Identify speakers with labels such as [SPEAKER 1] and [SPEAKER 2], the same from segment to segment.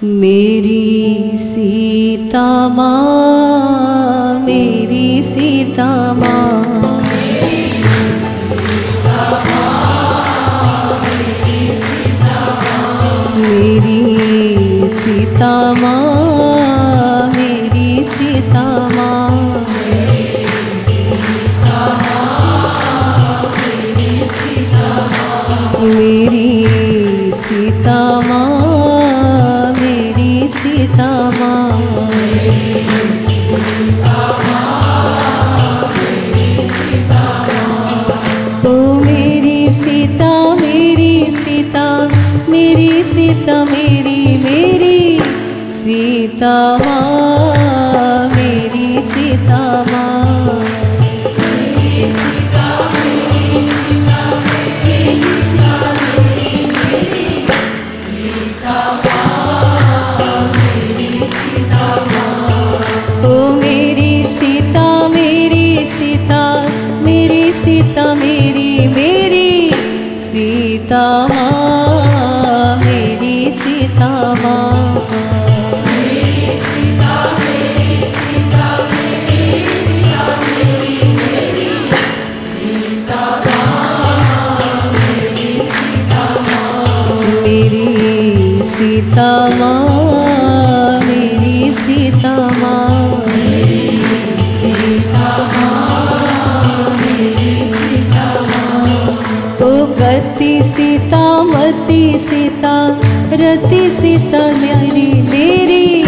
[SPEAKER 1] मेरी सीता माँ, मेरी सीता माँ, मेरी सीता माँ, मेरी सीता माँ, मेरी सीता माँ, मेरी सीता माँ, ओ मेरी सीता, मेरी सीता, मेरी सीता, मेरी सीता माँ, मेरी सीता माँ, मेरी सीता, मेरी सीता, मेरी सीता, मेरी सीता माँ, मेरी सीता माँ, ओ मेरी सीता, मेरी सीता, मेरी सीता, मेरी सीता माँ, मेरी सीता माँ, मेरी सीता, मेरी सीता, मेरी सीता, मेरी सीता माँ, मेरी सीता माँ, मेरी सीता माँ, मेरी सीता माँ, मेरी सीता माँ, मेरी सीता माँ, ओ गति सीता, मति सीता, रति सीता, मेरी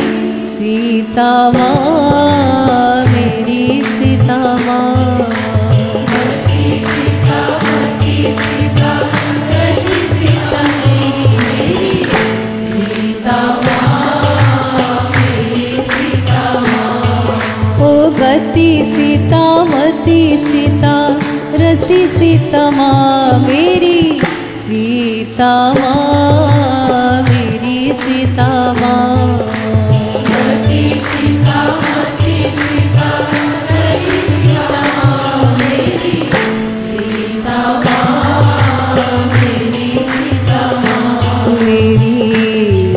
[SPEAKER 1] सीता माँ, मेरी सीता माँ, गति सीता, मति सीता, रति सीता, मेरी सीता माँ, मेरी सीता माँ, ओ गति सीता, मति सीता, रति सीता माँ, मेरी सीता माँ, मेरी सीता माँ, गति सीता, मति सीता, रति सीता माँ, मेरी सीता माँ, मेरी सीता माँ, मेरी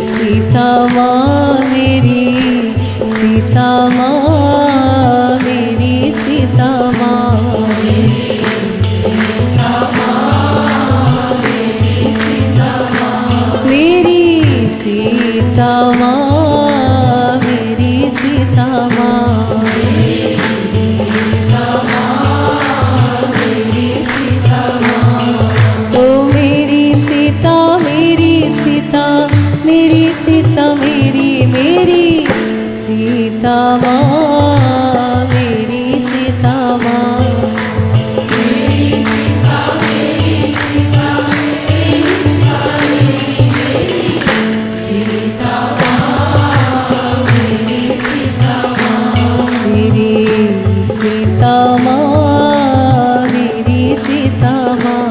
[SPEAKER 1] सीता माँ, मेरी सीता माँ, मेरी सीता माँ, सीता माँ, मेरी सीता माँ, मेरी सीता माँ, ओ मेरी सीता, मेरी सीता, मेरी सीता, मेरी सीता माँ, मेरी सीता माँ, मेरी सीता, मेरी सीता, मेरी सीता, सीता माँ, मेरी सीता माँ, मेरी सीता माँ, मेरी सीता माँ,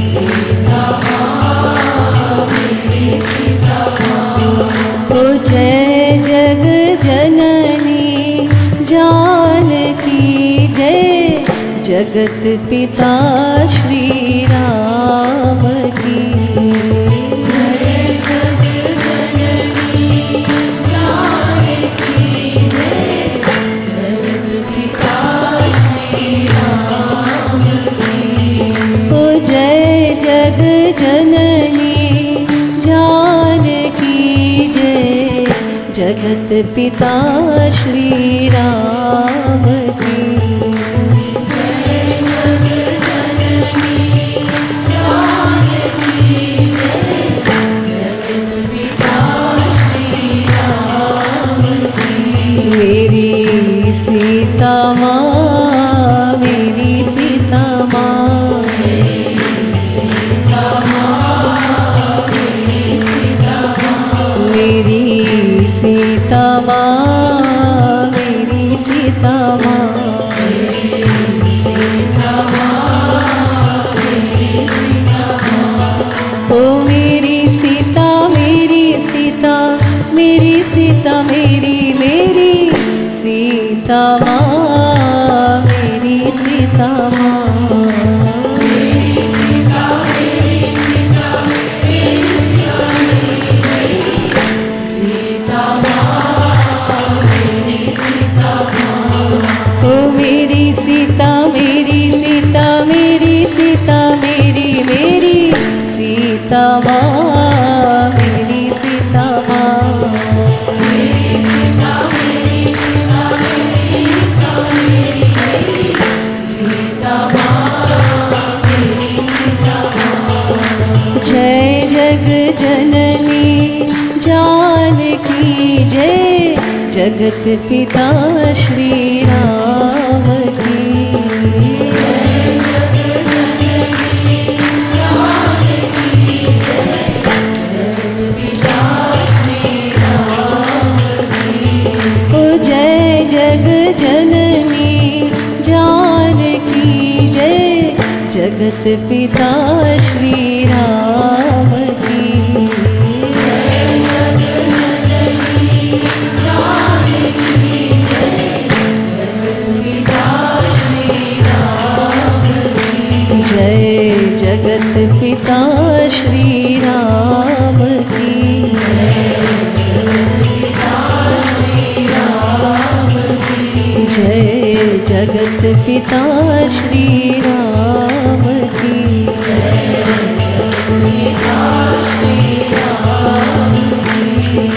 [SPEAKER 1] सीता माँ, मेरी सीता माँ, ओ जय जग जननी जानकी जय, जगत पिता श्री राम की, जय जग जननी जानकी जय, जगत पिता श्री राम की, जय जग जननी जानकी जय, जगत पिता श्री राम की, मेरी सीता माँ, मेरी सीता माँ, मेरी सीता माँ, मेरी सीता माँ, ओ मेरी सीता, मेरी सीता, मेरी सीता, मेरी सीता माँ, मेरी सीता माँ, मेरी सीता, मेरी सीता, मेरी सीता, की जय, जगत पिता श्री राम की जय। जग जननी जानकी जय, जगत पिता श्री राम की जय, जगत पिता श्री राम की जय, जगत पिता श्री राम की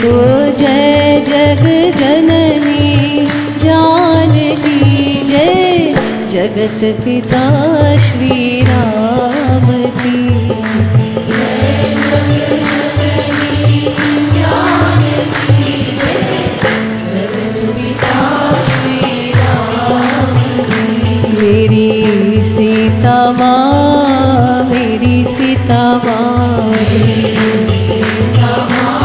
[SPEAKER 1] तो जय जग जननी जानकी जय, जगत पिता श्री राम की मेरी सीता माँ, मेरी सीता माँ, मेरी सीता माँ,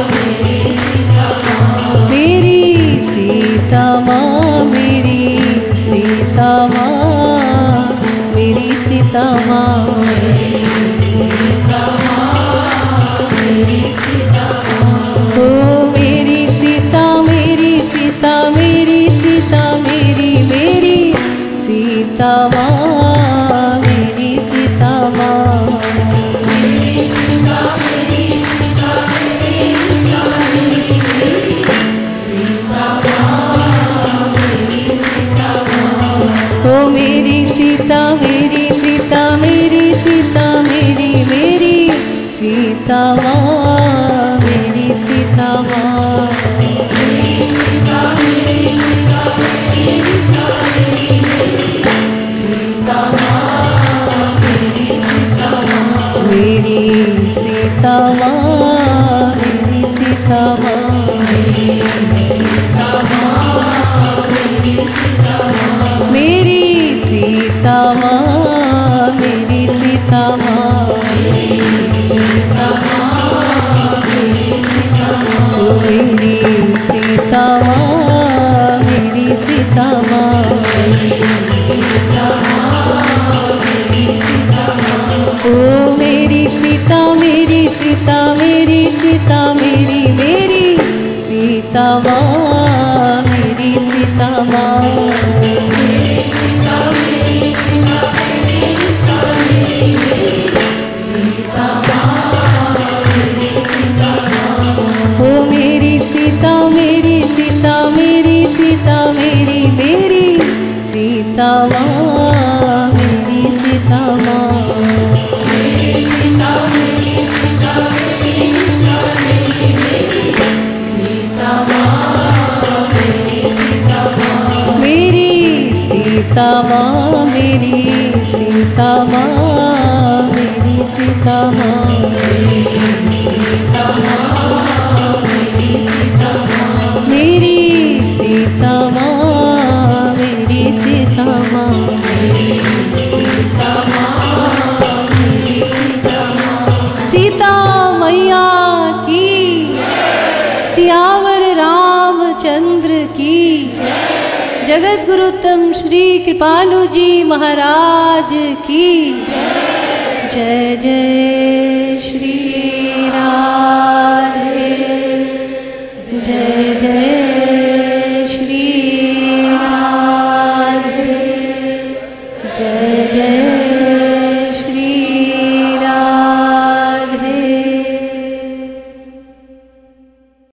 [SPEAKER 1] मेरी सीता माँ, मेरी सीता माँ, मेरी सीता माँ, मेरी सीता माँ, मेरी सीता माँ, ओ मेरी सीता, मेरी सीता, मेरी सीता, मेरी मेरी सीता माँ, मेरी सीता माँ, मेरी सीता, मेरी सीता, मेरी सीता माँ, मेरी सीता माँ, ओ मेरी सीता, मेरी सीता, मेरी सीता, मेरी मेरी सीता माँ, मेरी सीता माँ, मेरी सीता, मेरी सीता, मेरी मेरी सीता माँ, मेरी सीता माँ, मेरी सीता माँ, मेरी सीता माँ, मेरी सीता माँ, मेरी सीता माँ, मेरी सीता माँ, मेरी सीता माँ, मेरी सीता माँ, ओ मेरी सीता, मेरी सीता, मेरी सीता, मेरी मेरी सीता माँ, मेरी सीता माँ, मेरी सीता, मेरी सीता, मेरी सीता माँ, मेरी सीता माँ, ओ मेरी सीता, मेरी सीता, मेरी सीता, मेरी मेरी सीता माँ, मेरी सीता माँ, मेरी सीता, मेरी सीता, मेरी सीता माँ, मेरी सीता माँ, मेरी सीता माँ, मेरी सीता माँ, मेरी सीता माँ, मेरी सीता माँ, मेरी सीता माँ, मेरी सीता माँ, मेरी सीता माँ, मेरी सीता माँ, मेरी सीता माँ, सीता मैया की सियावर रामचंद्र की जगत गुरुतम श्री कृपालु जी महाराज की जय जय श्री राधे जय